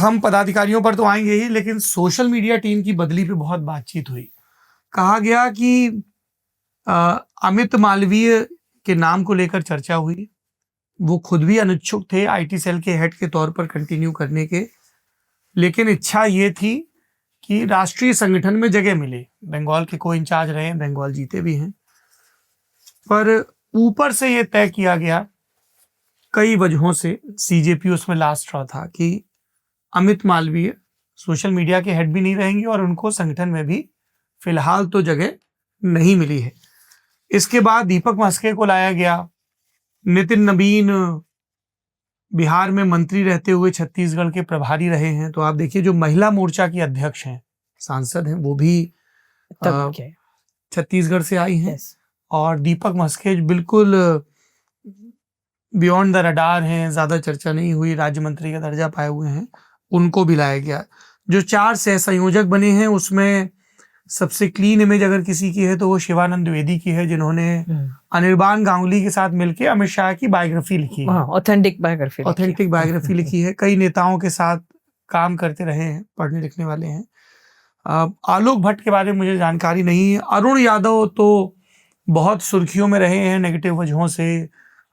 हम पदाधिकारियों पर तो आएंगे ही, लेकिन सोशल मीडिया टीम की बदली पे बहुत बातचीत हुई। कहा गया कि अमित मालवीय के नाम को लेकर चर्चा हुई। वो खुद भी अनिच्छुक थे आईटी सेल के हेड के तौर पर कंटिन्यू करने के, लेकिन इच्छा ये थी कि राष्ट्रीय संगठन में जगह मिले। बंगाल के को इंचार्ज रहे हैं, बंगाल जीते भी हैं, पर ऊपर से ये तय किया गया कई वजहों से, सीजेपी उसमें लास्ट रहा था, कि अमित मालवीय सोशल मीडिया के हेड भी नहीं रहेंगे और उनको संगठन में भी फिलहाल तो जगह नहीं मिली है। इसके बाद दीपक म्हस्के को लाया गया। नितिन नबीन बिहार में मंत्री रहते हुए छत्तीसगढ़ के प्रभारी रहे हैं, तो आप देखिए जो महिला मोर्चा की अध्यक्ष हैं, सांसद हैं, वो भी छत्तीसगढ़ से आई हैं। और दीपक म्हस्के बिल्कुल बियॉन्ड द रडार हैं, ज्यादा चर्चा नहीं हुई, राज्य मंत्री का दर्जा पाए हुए हैं, उनको भी लाया गया। जो 4 सह संयोजक बने हैं उसमें सबसे क्लीन इमेज अगर किसी की है तो वो शिवानंद द्विवेदी की है, जिन्होंने अनिर्बान गांगुली के साथ मिलकर अमित शाह की बायोग्राफी लिखी है, ऑथेंटिक बायोग्राफी लिखी है। कई नेताओं के साथ काम करते रहे हैं, पढ़ने लिखने वाले हैं। आलोक भट्ट के बारे में मुझे जानकारी नहीं है। अरुण यादव तो बहुत सुर्खियों में रहे हैं नेगेटिव वजहों से,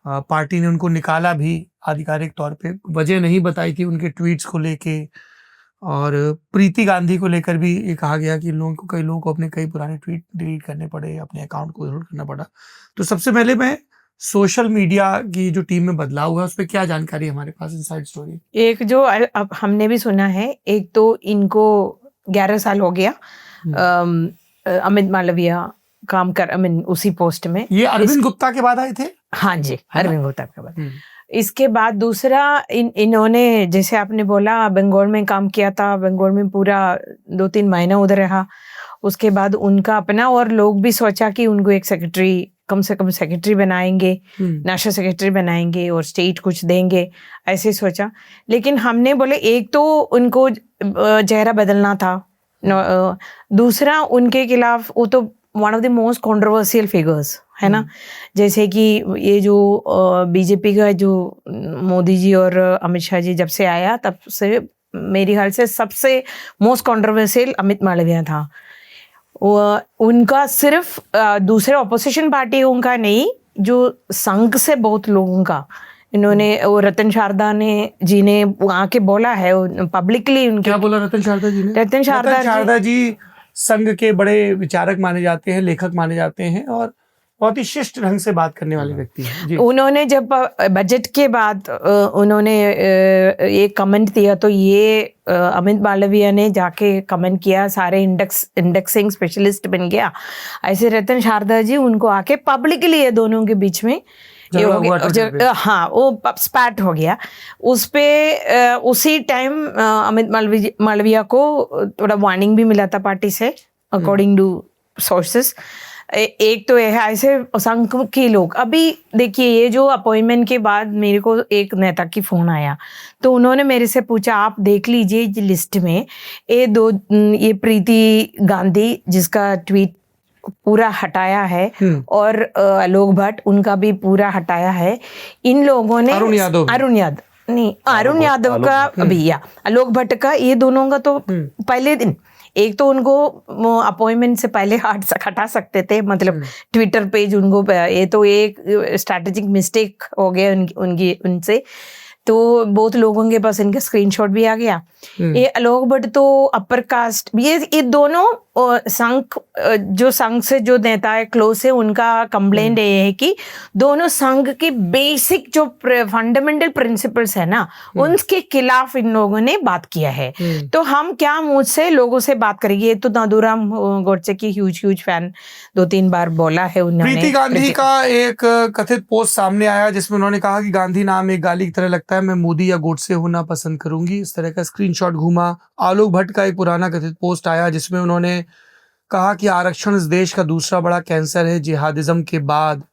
पार्टी ने उनको निकाला भी आधिकारिक तौर पे, वजह नहीं बताई थी उनके ट्वीट्स को लेके। और प्रीति गांधी को लेकर भी ये कहा गया कि कई लोगों को अपने कई पुराने ट्वीट डिलीट करने पड़े, अपने अकाउंट को डिलीट करना पड़ा। तो सबसे पहले मैं सोशल मीडिया की जो टीम में बदलाव हुआ उस पर क्या जानकारी है हमारे पास, इनसाइड स्टोरी। एक जो अब हमने भी सुना है, एक तो इनको 11 साल हो गया अमित मालवीय काम कर, उसी पोस्ट में। ये अरविंद गुप्ता के बाद आए थे? हाँ जी, अरविंद गुप्ता के बाद। इसके बाद दूसरा इन्होंने, जैसे आपने बोला, बंगाल में काम किया था, बंगाल में पूरा 2-3 महीना उधर रहा। उसके बाद उनका अपना, और लोग भी सोचा कि उनको एक सेक्रेटरी, कम से कम सेक्रेटरी बनाएंगे, नेशनल सेक्रेटरी बनाएंगे और स्टेट कुछ देंगे, ऐसे सोचा। लेकिन हमने बोले एक तो उनको चेहरा बदलना था, दूसरा उनके खिलाफ वो तो one of the most controversial figures है ना। जैसे कि ये जो बीजेपी का जो मोदी जी और अमित शाह जी जब से आया तब से मेरे ख्याल से सबसे मोस्ट कंट्रोवर्शियल अमित मालवीय था। उनका सिर्फ दूसरे ऑपोजिशन पार्टियों का नहीं, जो संघ से बहुत लोगों का, इन्होंने वो रतन शारदा जी ने वहाँ के बोला है पब्लिकली। उनके क्या बोला रतन शारदा जी ने? रतन शारदा जी संघ के बड़े विचारक माने जाते हैं, लेखक माने जाते हैं और बहुत ही शिष्ट ढंग से बात करने वाले व्यक्ति हैं। उन्होंने जब बजट के बाद उन्होंने एक कमेंट दिया, तो ये अमित मालवीय ने जाके कमेंट किया, सारे इंडेक्सिंग स्पेशलिस्ट बन गया। ऐसे रतन शारदा जी उनको आके पब्लिकली ये दोनों के बीच में हाँ वो स्पैट हो गया। उस पे उसी टाइम अमित मालवीय को थोड़ा वार्निंग भी मिला था पार्टी से, अकॉर्डिंग टू सोर्सेस। एक तो है ऐसे संघ के लोग। अभी देखिए, ये जो अपॉइंटमेंट के बाद मेरे को एक नेता की फोन आया, तो उन्होंने मेरे से पूछा, आप देख लीजिए लिस्ट में ये प्रीति गांधी जिसका ट्वीट पूरा हटाया है, और आलोक भट्ट उनका भी पूरा हटाया है। इन लोगों ने अरुण यादव का भैया, आलोक भट्ट का, ये दोनों का तो पहले दिन, एक तो उनको अपॉइंटमेंट से पहले हटा सकते थे, मतलब ट्विटर पेज उनको, ये तो एक स्ट्रैटेजिक मिस्टेक हो गया उनसे। तो बहुत लोगों के पास इनका स्क्रीनशॉट भी आ गया। ये आलोक भट्ट तो अपर कास्ट, ये दोनों जो संघ से जो नेता है क्लोज है, उनका कंप्लेंट ये है कि दोनों संघ के बेसिक जो फंडामेंटल प्रिंसिपल्स है ना, उनके खिलाफ इन लोगों ने बात किया है। तो हम क्या मुझ से लोगों से बात करेंगे। तो नादूराम गोडसे की ह्यूज फैन 2-3 बार बोला है उन्होंने। प्रीति गांधी का एक कथित पोस्ट सामने आया जिसमें उन्होंने कहा कि गांधी नाम एक गाली की तरह लगता है, मैं मोदी या गोडसे होना पसंद करूंगी, इस तरह का स्क्रीनशॉट घूमा। आलोक भट्ट का एक पुराना कथित पोस्ट आया जिसमें उन्होंने कहा कि आरक्षण इस देश का दूसरा बड़ा कैंसर है जिहादिज्म के बाद।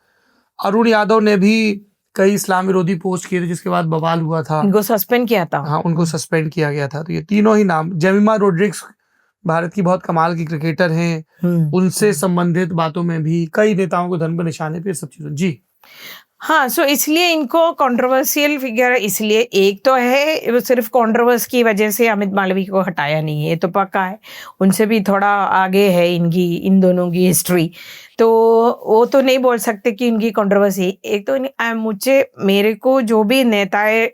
अरुण यादव ने भी कई इस्लाम विरोधी पोस्ट किए थे जिसके बाद बवाल हुआ था, उनको सस्पेंड किया था। हाँ, उनको सस्पेंड किया गया था। तो ये तीनों ही नाम, जेमिमा रोड्रिग्स भारत की बहुत कमाल की क्रिकेटर हैं, उनसे संबंधित बातों में भी कई नेताओं को धर्म पर निशाने पे सब चीजों। जी हाँ, सो इसलिए इनको कंट्रोवर्शियल फिगर, इसलिए एक तो है वो सिर्फ कंट्रोवर्स की वजह से अमित मालवीय को हटाया नहीं है, ये तो पक्का है। उनसे भी थोड़ा आगे है इन दोनों की हिस्ट्री, तो वो तो नहीं बोल सकते कि इनकी कंट्रोवर्सी। एक तो मेरे को जो भी नेताएं,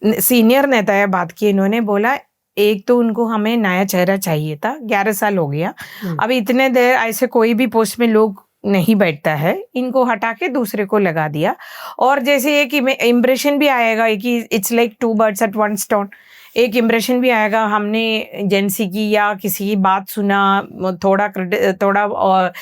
सीनियर नेताएं बात की, इन्होंने बोला एक तो उनको हमें नया चेहरा चाहिए था, 11 साल हो गया, अब इतने देर ऐसे कोई भी पोस्ट में लोग नहीं बैठता है, इनको हटा के दूसरे को लगा दिया। और जैसे ये कि इम्प्रेशन भी आएगा कि it's like 2 birds at 1 stone, एक इम्प्रेशन भी आएगा, हमने एजेंसी की या किसी की बात सुना, थोड़ा और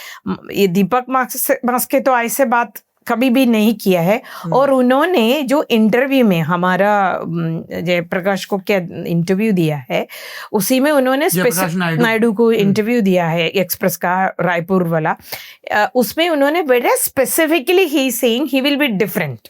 ये दीपक मास्के तो ऐसे बात कभी भी नहीं किया है। और उन्होंने जो इंटरव्यू में हमारा जयप्रकाश को क्या इंटरव्यू दिया है, उसी में उन्होंने नायडू को इंटरव्यू दिया है, एक्सप्रेस का रायपुर वाला, उसमें उन्होंने very specifically he saying he will be different.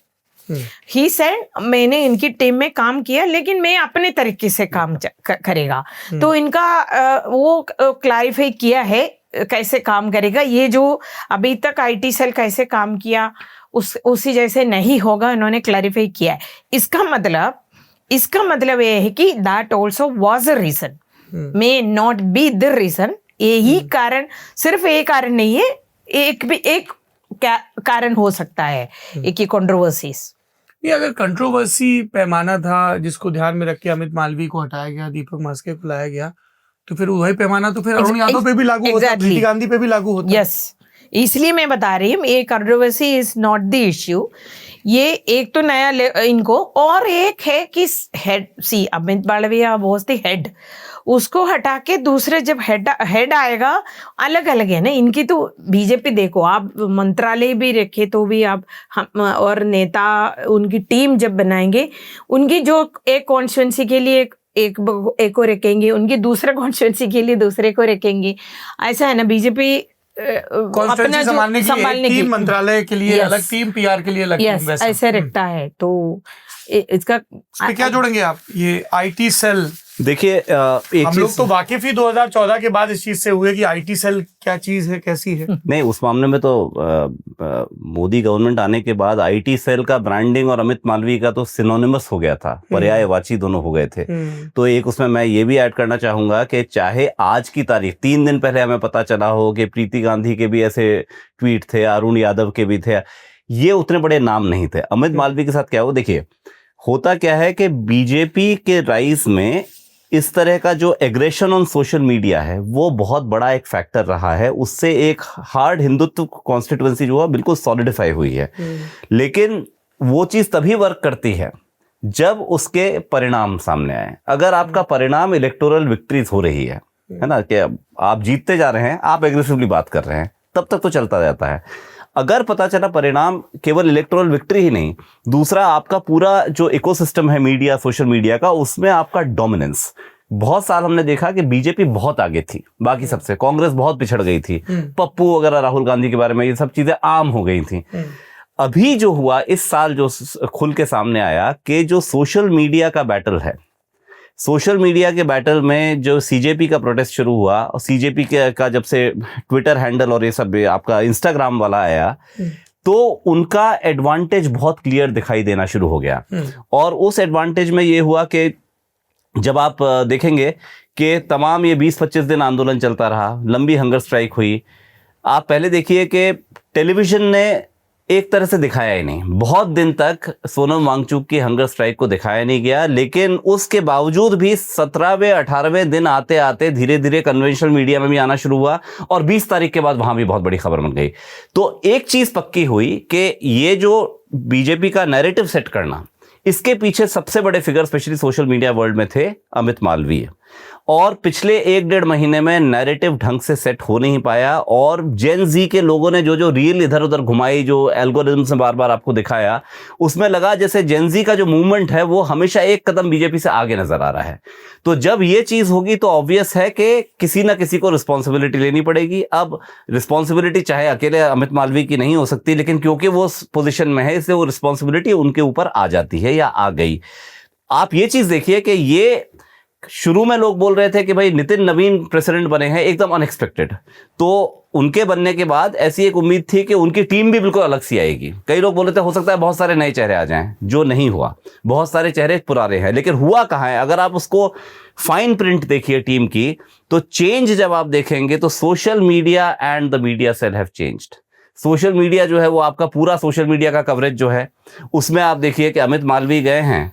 He said मैंने इनकी टीम में काम किया लेकिन मैं अपने तरीके से काम करेगा। तो इनका वो क्लैरिफाई किया है कैसे काम करेगा, ये जो अभी तक आईटी सेल कैसे काम किया उसी जैसे नहीं होगा, उन्होंने क्लैरिफाई किया है। इसका मतलब ये है कि that also was a reason, may not be the reason. यही कारण, सिर्फ एक कारण नहीं है, एक कारण हो सकता है एक ही कंट्रोवर्सीज। ये अगर कंट्रोवर्सी पैमाना था जिसको ध्यान में रख के अमित मालवीय को हटाया गया, दीपक मास्के को लाया गया, तो फिर वही पैमाना तो फिर अरुण यादव पे भी लागू होता है, प्रीति गांधी पे भी लागू होता है। यस, इसलिए मैं बता रही हूँ ये controversy is not the issue. ये एक तो नया इनको, और एक है कि head, see Amit Malviya was the head, उसको हटा के दूसरे जब हेड आएगा, अलग अलग है ना इनकी। तो बीजेपी देखो, आप मंत्रालय भी रखे तो भी आप और नेता उनकी टीम जब बनाएंगे, उनकी जो एक कॉन्स्टिट्यूंसी के लिए एक को रखेंगे, उनकी दूसरे कॉन्स्टिट्यूंसी के लिए दूसरे को रखेंगे, ऐसा है ना। बीजेपी अपना संभालने की मंत्रालय के लिए अलग टीम, पीआर के लिए अलग टीम, वैसा ऐसे रखता है। तो इसका क्या जोड़ेंगे आप, ये आईटी सेल? देखिए हम लोग तो वाकिफ ही 2014 के बाद इस चीज से हुए कि आईटी सेल क्या चीज है, कैसी है। नहीं, उस मामले में तो मोदी गवर्नमेंट आने के बाद आईटी सेल का ब्रांडिंग और अमित मालवीय का तो सिनोनिमस हो गया था, पर्यायवाची दोनों हो गए थे। तो एक उसमें मैं ये भी ऐड करना चाहूंगा कि चाहे आज की तारीख 3 दिन पहले हमें पता चला हो कि प्रीति गांधी के भी ऐसे ट्वीट थे, अरुण यादव के भी थे, ये उतने बड़े नाम नहीं थे। अमित मालवीय के साथ क्या हो, देखिए होता क्या है कि बीजेपी के राइज में इस तरह का जो एग्रेशन ऑन सोशल मीडिया है वो बहुत बड़ा एक फैक्टर रहा है। उससे एक हार्ड हिंदुत्व कॉन्स्टिट्यूएंसी जो है बिल्कुल सॉलिडिफाई हुई है। लेकिन वो चीज तभी वर्क करती है जब उसके परिणाम सामने आए। अगर आपका परिणाम इलेक्टोरल विक्ट्रीज हो रही है ना, कि आप जीतते जा रहे हैं, आप एग्रेसिवली बात कर रहे हैं, तब तक तो चलता जाता है। अगर पता चला परिणाम केवल इलेक्टोरल विक्ट्री ही नहीं, दूसरा आपका पूरा जो इकोसिस्टम है मीडिया, सोशल मीडिया का, उसमें आपका डोमिनेंस। बहुत साल हमने देखा कि बीजेपी बहुत आगे थी बाकी सबसे, कांग्रेस बहुत पिछड़ गई थी, पप्पू वगैरह राहुल गांधी के बारे में ये सब चीजें आम हो गई थी। अभी जो हुआ इस साल, जो खुल के सामने आया कि जो सोशल मीडिया का बैटल है, सोशल मीडिया के बैटल में जो सीजेपी का प्रोटेस्ट शुरू हुआ, और सीजेपी का जब से ट्विटर हैंडल और ये सब आपका इंस्टाग्राम वाला आया, तो उनका एडवांटेज बहुत क्लियर दिखाई देना शुरू हो गया। और उस एडवांटेज में ये हुआ कि जब आप देखेंगे कि तमाम ये 20-25 दिन आंदोलन चलता रहा, लंबी हंगर स्ट्राइक हुई। आप पहले देखिए कि टेलीविजन ने एक तरह से दिखाया ही नहीं, बहुत दिन तक सोनम वांगचुक की हंगर स्ट्राइक को दिखाया नहीं गया। लेकिन उसके बावजूद भी 17वें 18वें दिन आते आते धीरे धीरे कन्वेंशनल मीडिया में भी आना शुरू हुआ, और 20 तारीख के बाद वहां भी बहुत बड़ी खबर बन गई। तो एक चीज पक्की हुई कि ये जो बीजेपी का नैरेटिव सेट करना, इसके पीछे सबसे बड़े figure specially social media world में थे अमित मालवीय। और पिछले 1-1.5 महीने में नैरेटिव ढंग से सेट हो नहीं पाया, और जेन जी के लोगों ने जो रील इधर उधर घुमाई, जो एल्गोरिथम से बार बार आपको दिखाया, उसमें लगा जैसे जेन जी का जो मूवमेंट है वो हमेशा एक कदम बीजेपी से आगे नजर आ रहा है। तो जब ये चीज होगी तो ऑब्वियस है कि किसी ना किसी को रिस्पॉन्सिबिलिटी लेनी पड़ेगी। अब रिस्पॉन्सिबिलिटी चाहे अकेले अमित मालवीय की नहीं हो सकती, लेकिन क्योंकि वो पोजिशन में है इसलिए वो रिस्पॉन्सिबिलिटी उनके ऊपर आ जाती है या आ गई। आप ये चीज देखिए कि ये शुरू में लोग बोल रहे थे कि भाई नितिन नवीन प्रेसिडेंट बने हैं, एकदम अनएक्सपेक्टेड। तो उनके बनने के बाद ऐसी एक उम्मीद थी कि उनकी टीम भी बिल्कुल अलग सी आएगी। कई लोग बोल रहे थे हो सकता है बहुत सारे नए चेहरे आ जाएं, जो नहीं हुआ। बहुत सारे चेहरे पुराने हैं, लेकिन हुआ कहाँ है? अगर आप उसको फाइन प्रिंट देखिए टीम की, तो चेंज जब आप देखेंगे तो social media and the media cell have changed. Social media जो है वो आपका पूरा सोशल मीडिया का कवरेज जो है उसमें आप देखिए कि अमित मालवीय गए हैं,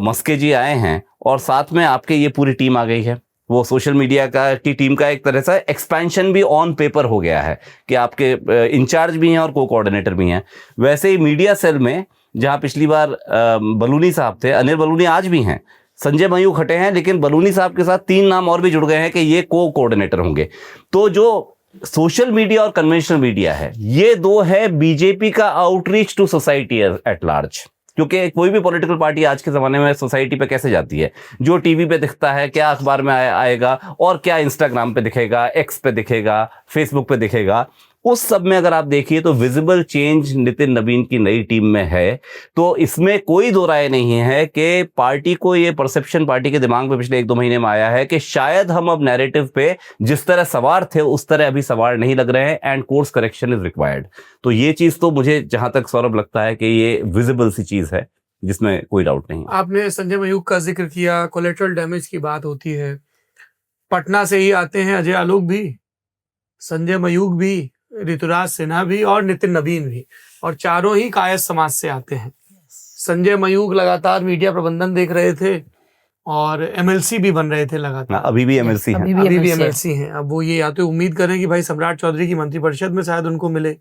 मस्के जी आए हैं, और साथ में आपके ये पूरी टीम आ गई है। वो सोशल मीडिया की टीम का एक तरह से एक्सपेंशन भी ऑन पेपर हो गया है कि आपके इंचार्ज भी हैं और को कोऑर्डिनेटर भी हैं। वैसे ही मीडिया सेल में जहां पिछली बार बलूनी साहब थे, अनिल बलूनी आज भी हैं, संजय मयूख हटे हैं, लेकिन बलूनी साहब के साथ 3 नाम और भी जुड़ गए हैं कि ये को कोऑर्डिनेटर होंगे। तो जो सोशल मीडिया और कन्वेंशनल मीडिया है, ये 2 है बीजेपी का outreach to society at large. क्योंकि कोई भी पॉलिटिकल पार्टी आज के ज़माने में सोसाइटी पे कैसे जाती है? जो टीवी पे दिखता है, क्या अखबार में आएगा, और क्या इंस्टाग्राम पे दिखेगा, एक्स पे दिखेगा, फेसबुक पे दिखेगा, उस सब में अगर आप देखिए तो विजिबल चेंज नितिन नवीन की नई टीम में है। तो इसमें कोई दो राय नहीं है कि पार्टी को ये परसेप्शन पार्टी के दिमाग में पिछले 1-2 महीने में आया है कि शायद हम अब नैरेटिव पे जिस तरह सवार थे उस तरह अभी सवार नहीं लग रहे हैं, and course correction is required. तो ये चीज तो मुझे जहां तक सौरभ लगता है कि ये विजिबल सी चीज है जिसमें कोई डाउट नहीं है। आपने संजय मयूख का जिक्र किया, कोलेटरल डैमेज की बात होती है। पटना से ही आते हैं अजय आलोक भी, संजय मयूख भी, ऋतुराज सिन्हा भी और नितिन नवीन भी, और चारों ही कायस्थ समाज से आते हैं। संजय मयूख लगातार मीडिया प्रबंधन देख रहे थे और एमएलसी भी बन रहे थे लगातार। अभी भी एमएलसी हैं। अभी भी एमएलसी हैं। अब वो ये या तो उम्मीद करें कि भाई सम्राट चौधरी की मंत्रिपरिषद में शायद उनको मिले,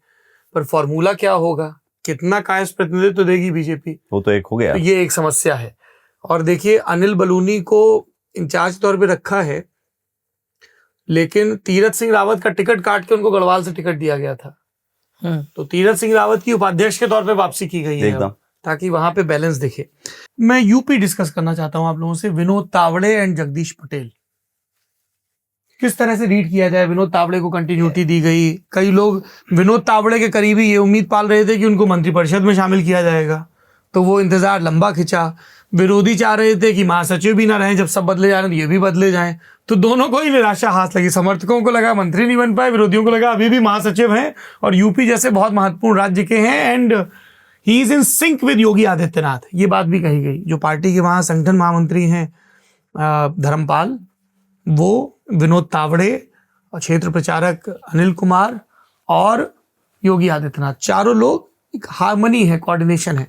पर फॉर्मूला क्या होगा, कितना कायस्थ प्रतिनिधित्व तो देगी बीजेपी, वो तो एक हो गया। तो ये एक समस्या है। और देखिए अनिल बलूनी को इंचार्ज तौर पे रखा है, लेकिन तीरथ सिंह रावत का टिकट काट के उनको गढ़वाल से टिकट दिया गया था। तो तीरथ सिंह रावत की उपाध्यक्ष के तौर पे वापसी की गई है एकदम, ताकि वहां पे बैलेंस दिखे। मैं यूपी डिस्कस करना चाहता हूं आप लोगों से, विनोद तावड़े एंड जगदीश पटेल। किस तरह से रीड किया जाए? विनोद तावड़े को कंटिन्यूटी दी गई, कई लोग विनोद तावड़े के करीबी ये उम्मीद पाल रहे थे कि उनको मंत्रिपरिषद में शामिल किया जाएगा, तो वो इंतजार लंबा खिंचा। विरोधी चाह रहे थे कि महासचिव भी ना रहे, जब सब बदले जा रहे हैं तो ये भी बदले जाएं, तो दोनों को ही निराशा हाथ लगी। समर्थकों को लगा मंत्री नहीं बन पाए, विरोधियों को लगा अभी भी महासचिव हैं और यूपी जैसे बहुत महत्वपूर्ण राज्य के हैं, and he is in sync with Yogi Adityanath. ये बात भी कही गई। जो पार्टी के वहां संगठन महामंत्री हैं धर्मपाल, वो विनोद तावड़े और क्षेत्र प्रचारक अनिल कुमार और योगी आदित्यनाथ, चारों लोग एक हार्मनी है, कोऑर्डिनेशन है।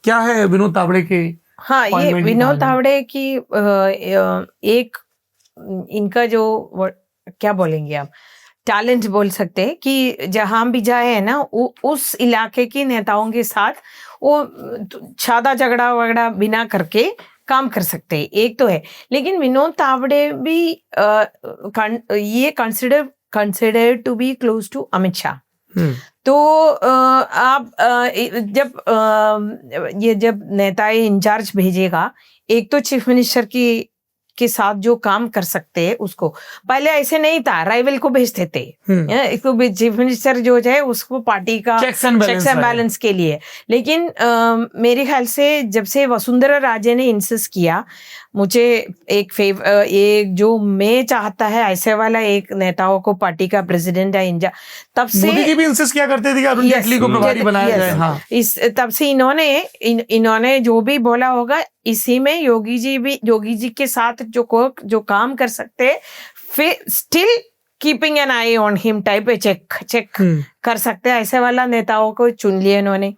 क्या है विनोद तावड़े के? हाँ, ये विनोद तावड़े की एक इनका जो क्या बोलेंगे आप, टैलेंट बोल सकते हैं कि जहां भी जाए है ना, उस इलाके के नेताओं के साथ वो छादा झगड़ा वगड़ा बिना करके काम कर सकते हैं, एक तो है। लेकिन विनोद तावड़े भी ये consider to be close to Amit Shah. तो आप जब नेता इंचार्ज भेजेगा, एक तो चीफ मिनिस्टर के साथ जो काम कर सकते हैं उसको, पहले ऐसे नहीं था, राइवल को भेजते थे। चीफ मिनिस्टर जो है उसको पार्टी का चेक्स एंड बैलेंस के लिए। लेकिन मेरे ख्याल से जब से वसुंधरा राजे ने इंसिस्ट किया, मुझे एक जो मैं चाहता है ऐसे वाला एक नेताओं को पार्टी का प्रेसिडेंट या इंचार्ज, तब से मोदी जी भी इंसिस्ट किया करते थे कि अरुण जेटली को प्रभारी बनाया जाए। हाँ, तब से इन्होंने जो भी बोला होगा, इसी में योगी जी के साथ जो काम कर सकते हैं, फिर still keeping an eye on him type check कर सकते हैं, ऐसे वाला नेताओं को चुन लिया इन्होंने।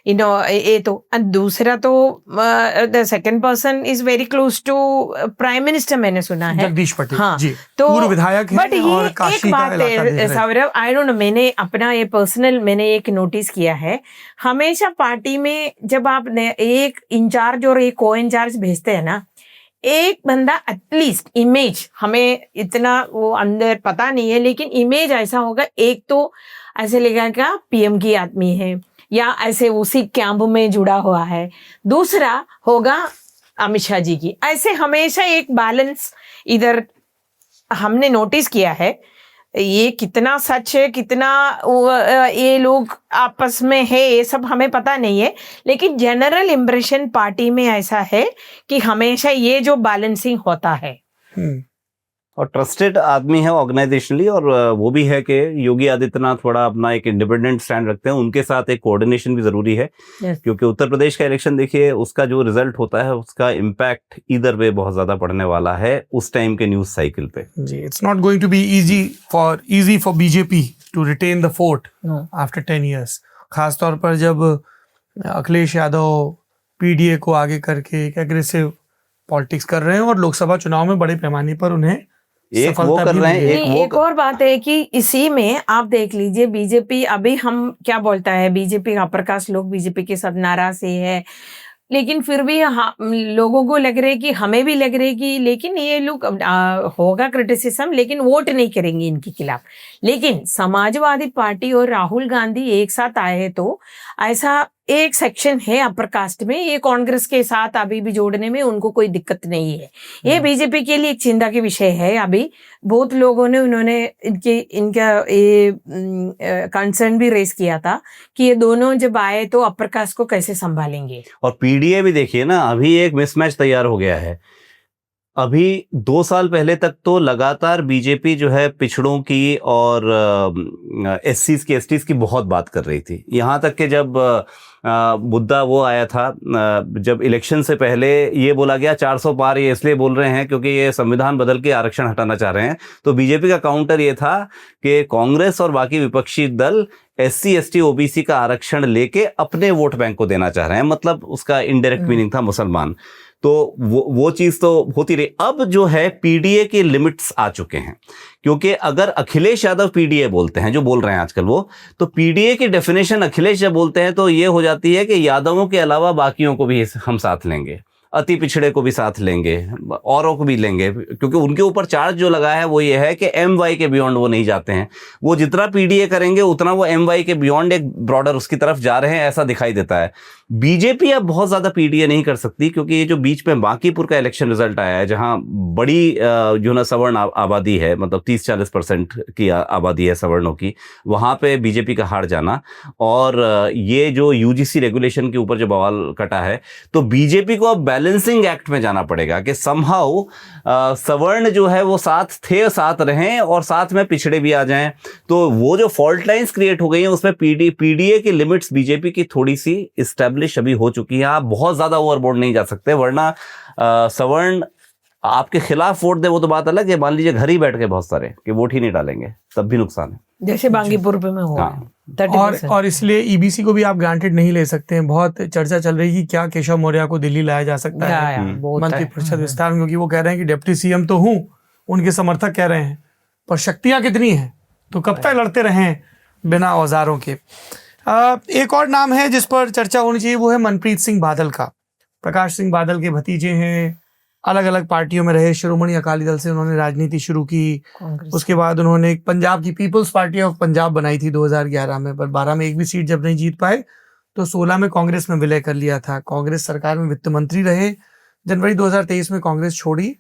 ये तो दूसरा तो the second person is very close to prime minister, मैंने सुना है, जगदीश पटेल। हाँ, जी, तो पूर्व विधायक हैं। बट ये और काशी एक का बात है सौरभ, आई डोंट नो, मैंने अपना ये पर्सनल मैंने एक नोटिस किया है, हमेशा पार्टी में जब आप एक इंचार्ज और एक को इंचार्ज भेजते हैं ना, एक बंदा एटलीस्ट इमेज, हमें इतना वो अंदर पता नहीं है, लेकिन इमेज ऐसा होगा, एक तो ऐसे लगेगा पीएम की आदमी है या ऐसे उसी कैंप में जुड़ा हुआ है, दूसरा होगा अमित शाह जी की, ऐसे हमेशा एक बैलेंस इधर हमने नोटिस किया है। ये कितना सच है, कितना ये लोग आपस में है, ये सब हमें पता नहीं है, लेकिन जनरल इम्प्रेशन पार्टी में ऐसा है कि हमेशा ये जो बैलेंसिंग होता है। और ट्रस्टेड आदमी है ऑर्गेनाइजेशनली, और वो भी है कि योगी आदित्यनाथ थोड़ा अपना एक इंडिपेंडेंट स्टैंड रखते हैं, उनके साथ एक कोऑर्डिनेशन भी जरूरी है। Yes. क्योंकि उत्तर प्रदेश का इलेक्शन देखिए, उसका जो रिजल्ट होता है उसका इम्पैक्ट इधर वे बहुत ज्यादा पड़ने वाला है उस टाइम के न्यूज साइकिल पे। जी, it's not going to be easy for BJP to retain the fort No. After 10 years, खासतौर पर जब अखिलेश यादव पीडीए को आगे करके एक एग्रेसिव पॉलिटिक्स कर रहे हैं और लोकसभा चुनाव में बड़े पैमाने पर उन्हें एक वो सफलता कर भी रहे हैं, मिली है। एक वो एक और बात है कि इसी में आप देख लीजिए, बीजेपी अभी हम क्या बोलता है, बीजेपी का प्रकाश लोग बीजेपी के साथ नाराज ही है, लेकिन फिर भी लोगों को लग रहा है कि हमें भी लग रहा है कि लेकिन ये लोग होगा क्रिटिसिज्म, लेकिन वोट नहीं करेंगे इनके खिलाफ। लेकिन समाजवादी पार्टी और राहुल गांधी एक साथ आए हैं, तो ऐसा एक सेक्शन है अपर कास्ट में, ये कांग्रेस के साथ अभी भी जोड़ने में उनको कोई दिक्कत नहीं है। ये बीजेपी के लिए एक चिंता के विषय है। अभी बहुत लोगों ने उन्होंने इनका ये कंसर्न भी रेस किया था कि ये दोनों जब आए तो अपर कास्ट को कैसे संभालेंगे। और पीडीए भी देखिए ना, अभी एक मिसमैच तैयार हो गया है। अभी 2 साल पहले तक तो लगातार बीजेपी जो है पिछड़ों की और एससीज की, एसटीज की बहुत बात कर रही थी। यहाँ तक कि जब मुद्दा वो आया था, जब इलेक्शन से पहले ये बोला गया 400 पार, ये इसलिए बोल रहे हैं क्योंकि ये संविधान बदल के आरक्षण हटाना चाह रहे हैं। तो बीजेपी का काउंटर ये था कि कांग्रेस और बाकी विपक्षी दल एससी एसटी ओबीसी का आरक्षण लेके अपने वोट बैंक को देना चाह रहे हैं, मतलब उसका इनडायरेक्ट मीनिंग था मुसलमान। तो वो चीज तो होती रही। अब जो है पीडीए के लिमिट्स आ चुके हैं, क्योंकि अगर अखिलेश यादव पीडीए बोलते हैं, जो बोल रहे हैं आजकल वो, तो पीडीए की डेफिनेशन अखिलेश जब बोलते हैं तो ये हो जाती है कि यादवों के अलावा बाकियों को भी हम साथ लेंगे, अति पिछड़े को भी साथ लेंगे, औरों को भी लेंगे, क्योंकि उनके ऊपर चार्ज जो लगा है वो ये है कि एमवाई के बियॉन्ड वो नहीं जाते हैं। वो जितना पीडीए करेंगे उतना वो एमवाई के बियॉन्ड एक ब्रॉडर उसकी तरफ जा रहे हैं, ऐसा दिखाई देता है। बीजेपी अब बहुत ज्यादा पीडीए नहीं कर सकती, क्योंकि ये जो बीच में बांकीपुर का इलेक्शन रिजल्ट आया है, जहां बड़ी जो ना सवर्ण आबादी है, मतलब 30-40% की आबादी है सवर्णों की, वहां पे बीजेपी का हार जाना, और ये जो यूजीसी रेगुलेशन के ऊपर जो बवाल कटा है, तो बीजेपी को अब बैलेंसिंग एक्ट में जाना पड़ेगा कि समहाउ सवर्ण जो है वो साथ थे, साथ रहें, और साथ में पिछड़े भी आ जाएं। तो वो जो फॉल्ट लाइंस क्रिएट हो गई हैं उसमें पीडीए की लिमिट्स बीजेपी की थोड़ी सी एस्टेब्लिश अभी हो चुकी है। आप बहुत ज्यादा ओवरबोर्ड नहीं जा सकते, वरना सवर्ण आपके खिलाफ वोट दे वो तो बात अलग है, मान लीजिए घर ही बैठ के बहुत सारे कि वोट ही नहीं डालेंगे, तब भी नुकसान है, जैसे बांकीपुर पे में हो हाँ। 30%। और इसलिए ईबीसी को भी आप ग्रांटेड नहीं ले सकते हैं। बहुत चर्चा चल रही है कि क्या केशव मौर्य को दिल्ली लाया जा सकता है मंत्रिपरिषद विस्तार में, क्योंकि वो कह रहे हैं कि डिप्टी सीएम तो हूं, उनके समर्थक कह रहे हैं, पर शक्तियां कितनी हैं, तो कब तक लड़ते रहें बिना औजारों के। एक और नाम है जिस पर चर्चा होनी चाहिए, वो है मनप्रीत सिंह बादल का। प्रकाश सिंह बादल के भतीजे हैं, अलग अलग पार्टियों में रहे, शिरोमणि अकाली दल से उन्होंने राजनीति शुरू की, उसके बाद उन्होंने एक पंजाब की पीपल्स पार्टी ऑफ पंजाब बनाई थी 2011 में, पर 12 में एक भी सीट जब नहीं जीत पाए तो 16 में कांग्रेस में विलय कर लिया था। कांग्रेस सरकार में वित्त मंत्री रहे, जनवरी 2023 में कांग्रेस छोड़ी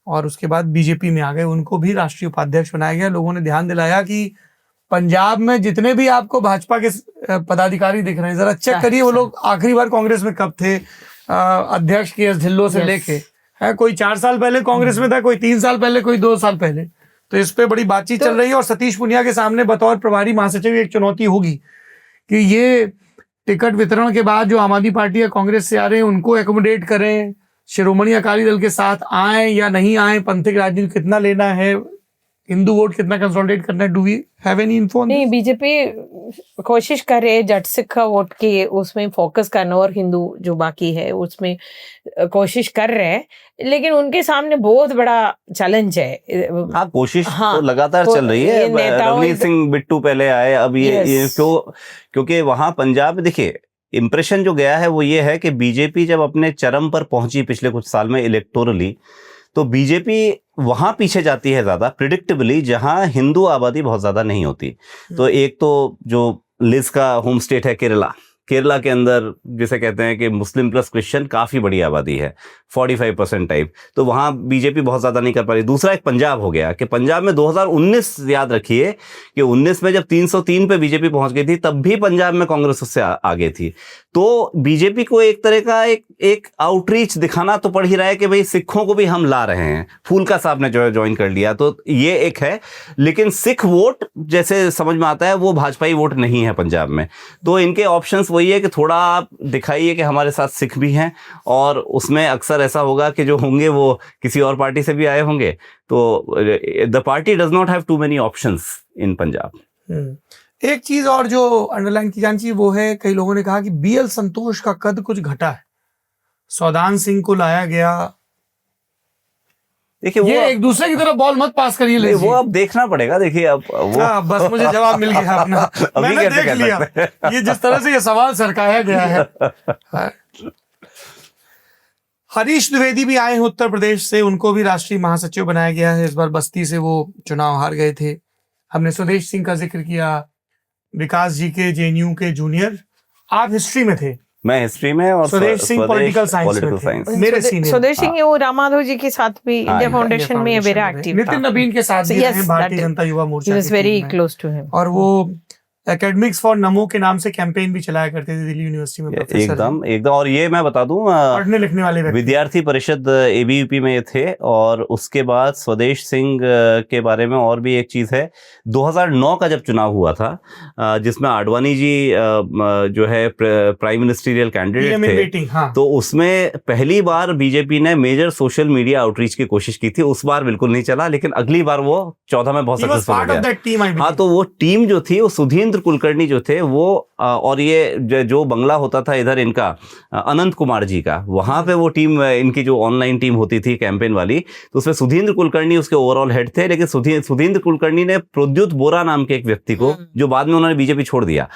और उसके बाद बीजेपी में आ गए, उनको भी राष्ट्रीय उपाध्यक्ष बनाया गया। लोगों ने ध्यान दिलाया कि पंजाब में जितने भी आपको भाजपा के पदाधिकारी दिख रहे हैं, जरा चेक करिए वो लोग आखिरी बार कांग्रेस में कब थे। अध्यक्ष के एस ढिल्लों से लेके है, कोई 4 साल पहले कांग्रेस में था, कोई 3 साल पहले, कोई 2 साल पहले। तो इस पे बड़ी बातचीत चल रही है और सतीश पुनिया के सामने बतौर प्रभारी महासचिव एक चुनौती होगी कि ये टिकट वितरण के बाद जो आम आदमी पार्टी या कांग्रेस से आ रहे हैं उनको एकोमोडेट करें, शिरोमणि अकाली दल के साथ आए या नहीं आए, पंथिक राजनीति कितना लेना है, हिंदू वोट कितना कंसोलिडेट करना है। Do we have any info? नहीं, बीजेपी कोशिश कर रहे हैं जट सिख वोट के उसमें फोकस करना और हिंदू जो बाकी है उसमें कोशिश कर रहे हैं, लेकिन उनके सामने बहुत बड़ा चैलेंज है। हाँ, कोशिश हाँ, तो लगातार चल रही है। रवनीत सिंह बिट्टू पहले आए, अब ये क्योंकि वहां पंजाब में देखिए इंप्रेशन जो गया है वो ये है कि बीजेपी जब अपने चरम पर पहुंची पिछले कुछ साल में इलेक्टोरली, तो बीजेपी वहां पीछे जाती है ज्यादा प्रिडिक्टेबली, जहां हिंदू आबादी बहुत ज्यादा नहीं होती। तो एक तो जो लिज का होम स्टेट है केरला, केरला के अंदर जिसे कहते हैं कि मुस्लिम प्लस क्रिश्चियन काफी बड़ी आबादी है, 45% टाइप, तो वहां बीजेपी बहुत ज्यादा नहीं कर पा रही। दूसरा एक पंजाब हो गया कि पंजाब में 2019 याद रखिए कि 19 में जब 303 पे बीजेपी पहुंच गई थी तब भी पंजाब में कांग्रेस उससे आगे थी। तो बीजेपी को एक तरह का एक आउटरीच दिखाना तो पड़ ही रहा है कि भाई सिखों को भी हम ला रहे हैं। फूलका साहब ने जो है ज्वाइन कर लिया, तो ये एक है। लेकिन सिख वोट जैसे समझ में आता है वो भाजपाई वोट नहीं है पंजाब में, तो इनके ऑप्शंस वही है कि थोड़ा आप दिखाइए कि हमारे साथ सिख भी हैं, और उसमें अक्सर ऐसा होगा कि जो होंगे वो किसी और पार्टी से भी आए होंगे। तो the party does not have too many options in Punjab. एक चीज और जो अंडरलाइन की जानी चाहिए वो है, कई लोगों ने कहा कि बीएल संतोष का कद कुछ घटा है, सौदान सिंह को लाया गया। देखिए ये एक दूसरे की तरफ बॉल मत पास करिए, वो अब देखना पड़ेगा। देखिए अब वो बस मुझे जवाब मिल गया अपना, मैंने देख लिया ये जिस तरह से ये सवाल सरकाया गया है। हरीश द्विवेदी भी आए हैं उत्तर प्रदेश से, उनको भी राष्ट्रीय महासचिव बनाया गया है। इस बार बस्ती से वो चुनाव हार गए थे। हमने स्वदेश सिंह का जिक्र किया, विकास जी के जेएनयू के जूनियर। आप हिस्ट्री में थे, मैं हिस्ट्री में, और स्वदेश सिंह पॉलिटिकल साइंस में, मेरे सीनियर। स्वदेश सिंह वो रामाधव जी के साथ भी इंडिया फाउंडेशन में वेरी एक्टिव था। नितिन नबीन के साथ भी रहे Bharatiya Janata Yuva Morcha, he was very close to him. और वो एकेडमिक्स फॉर नमो के नाम से कैंपेन भी चलाया करते थे दिल्ली यूनिवर्सिटी में। एकदम। और ये मैं बता दूं, पढ़ने लिखने वाले विद्यार्थी परिषद एबीवीपी में थे। और उसके बाद स्वदेश सिंह के बारे में और भी एक चीज है, 2009 का जब चुनाव हुआ था, जिसमें आडवाणी जी जो है प्राइम मिनिस्टरियल कैंडिडेट थे, हाँ। तो उसमें पहली बार बीजेपी ने मेजर सोशल मीडिया आउटरीच की कोशिश की थी। उस बार बिल्कुल नहीं चला, लेकिन अगली बार वो 14 में बहुत सक्सेसफुल हो गया। हाँ, तो वो टीम जो थी, वो सुधींद्र कुलकर्णी जो थे वो, और ये जो बंगला होता था इधर इनका अनंत कुमार जी का, वहां पे वो टीम, इनकी जो ऑनलाइन टीम होती थी कैंपेन वाली, तो उसमें सुधींद्र कुलकर्णी उसके ओवरऑल हेड थे। लेकिन सुधींद्र कुलकर्णी ने प्रद्युत बोरा नाम के एक व्यक्ति को, जो बाद में उन्होंने बीजेपी छोड़ दिया,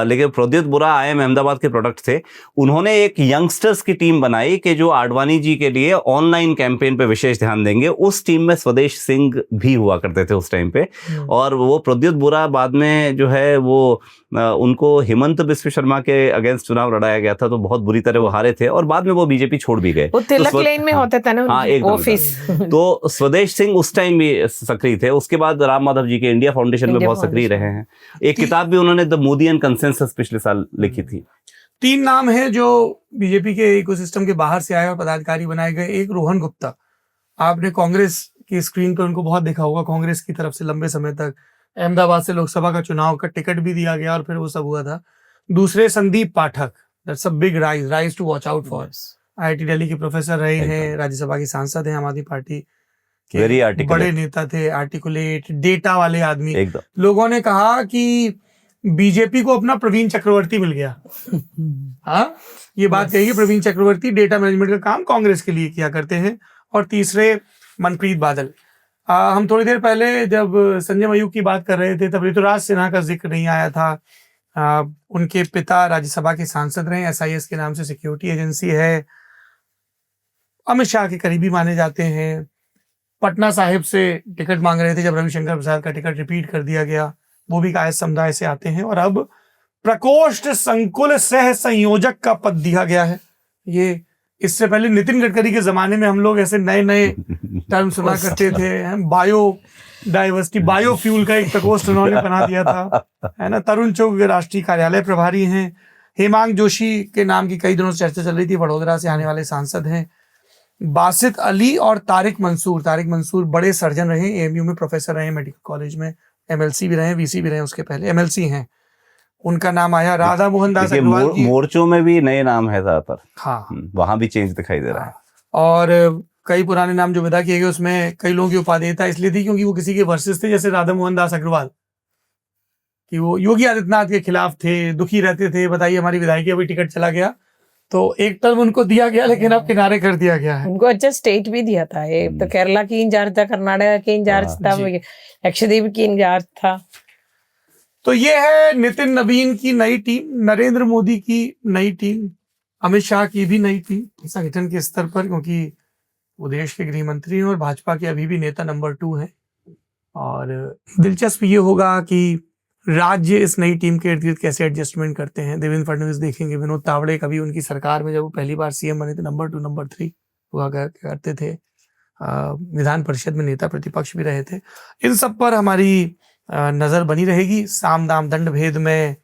लेकिन प्रद्युत बोरा IIM अहमदाबाद के प्रोडक्ट थे, उन्होंने एक यंगस्टर्स की टीम बनाई कि जो आडवाणी जी के लिए ऑनलाइन कैंपेन पे विशेष ध्यान देंगे। उस टीम में स्वदेश सिंह भी हुआ करते थे उस टाइम पे। और वो प्रद्युत बोरा बाद में जो है वो उनको हिमंत बिस्व शर्मा के अगेंस्ट चुनाव लड़ाया गया था, तो बहुत बुरी तरह वो हारे थे, और बाद में वो बीजेपी छोड़ भी गए। वो तिलक लेन में होता था ना ऑफिस। तो स्वदेश सिंह उस टाइम भी सक्रिय थे। उसके बाद राम माधव जी के इंडिया फाउंडेशन में बहुत सक्रिय रहे हैं। एक किताब भी उन्होंने द मोदियन कंसेंसस पिछले साल लिखी थी। 3 नाम हैं जो बीजेपी के इकोसिस्टम के बाहर से आए और पदाधिकारी बनाए गए। एक रोहन गुप्ता, आपने कांग्रेस की स्क्रीन पर उनको बहुत देखा होगा, कांग्रेस की तरफ से लंबे समय तक अहमदाबाद से लोकसभा का चुनाव का टिकट भी दिया गया और फिर वो सब हुआ था। दूसरे Sandeep Pathak, that's a big rise to watch out for. IIT Delhi के प्रोफेसर रहे हैं, राज्यसभा के सांसद हैं, आम आदमी पार्टी के बड़े नेता थे, आर्टिकुलेट, डेटा वाले आदमी। लोगों ने कहा कि बीजेपी को अपना प्रवीण चक्रवर्ती मिल गया। हाँ, ये बात कही, प्रवीण चक्रवर्ती डेटा मैनेजमेंट का काम कांग्रेस के लिए किया करते हैं। और तीसरे मनप्रीत बादल। हम थोड़ी देर पहले जब संजय मयूख की बात कर रहे थे तब ऋतुराज सिन्हा का जिक्र नहीं आया था। उनके पिता राज्यसभा के सांसद रहे, SIS के नाम से सिक्योरिटी एजेंसी है, अमित शाह के करीबी माने जाते हैं। पटना साहिब से टिकट मांग रहे थे, जब रविशंकर प्रसाद का टिकट रिपीट कर दिया गया, वो भी कायस्थ समुदाय से आते हैं। और अब प्रकोष्ठ संकुल सह संयोजक का पद दिया गया है। ये इससे पहले नितिन गडकरी के जमाने में हम लोग ऐसे नए नए टर्म सुना करते थे। बायो डाइवर्सिटी, बायोफ्यूल का एक प्रकोष्ठ उन्होंने बना दिया था, है ना। तरुण चुग राष्ट्रीय कार्यालय प्रभारी हैं। हेमांग जोशी के नाम की कई दिनों से चर्चा चल रही थी, वडोदरा से आने वाले सांसद हैं। बासित अली और तारिक मंसूर बड़े सर्जन रहे, AMU में प्रोफेसर रहे, मेडिकल कॉलेज में MLC भी रहे, VC भी रहे, उसके पहले MLC हैं, उनका नाम आया। राधा मोहन दास अग्रवाल जी, मोर्चों में भी नए नाम है ज्यादातर, हाँ, वहां भी चेंज दिखाई दे रहा है। और कई पुराने नाम जो विदा किए गए उसमें कई लोगों की उपादेयता इसलिए थी क्योंकि वो किसी के वर्सेस थे, जैसे राधा मोहन दास अग्रवाल, कि वो योगी आदित्यनाथ के खिलाफ थे, दुखी रहते थे, बताइए हमारी विधायकी अभी टिकट चला गया, तो एक टर्म उनको दिया गया लेकिन अब किनारे कर दिया गया है। उनको अच्छा स्टेट भी दिया था, ये तो केरला की इंचार्ज था, कर्नाटक की इंचार्ज था, लक्षद्वीप की इंचार्ज था। तो ये है नितिन नबीन की नई टीम, नरेंद्र मोदी की नई टीम, अमित शाह की भी नई टीम संगठन के स्तर पर, क्योंकि वो देश के गृह मंत्री हैं और भाजपा के अभी भी नेता नंबर 2 हैं। और दिलचस्प ये होगा कि राज्य इस नई टीम के इर्द गिर्द कैसे एडजस्टमेंट करते हैं। देवेंद्र फडणवीस देखेंगे, विनोद तावड़े कभी उनकी सरकार में जब वो पहली बार सीएम बने थे नंबर 2 नंबर 3 हुआ करते थे, विधान परिषद में नेता प्रतिपक्ष भी रहे थे। इन सब पर हमारी नजर बनी रहेगी। साम दाम दंड भेद में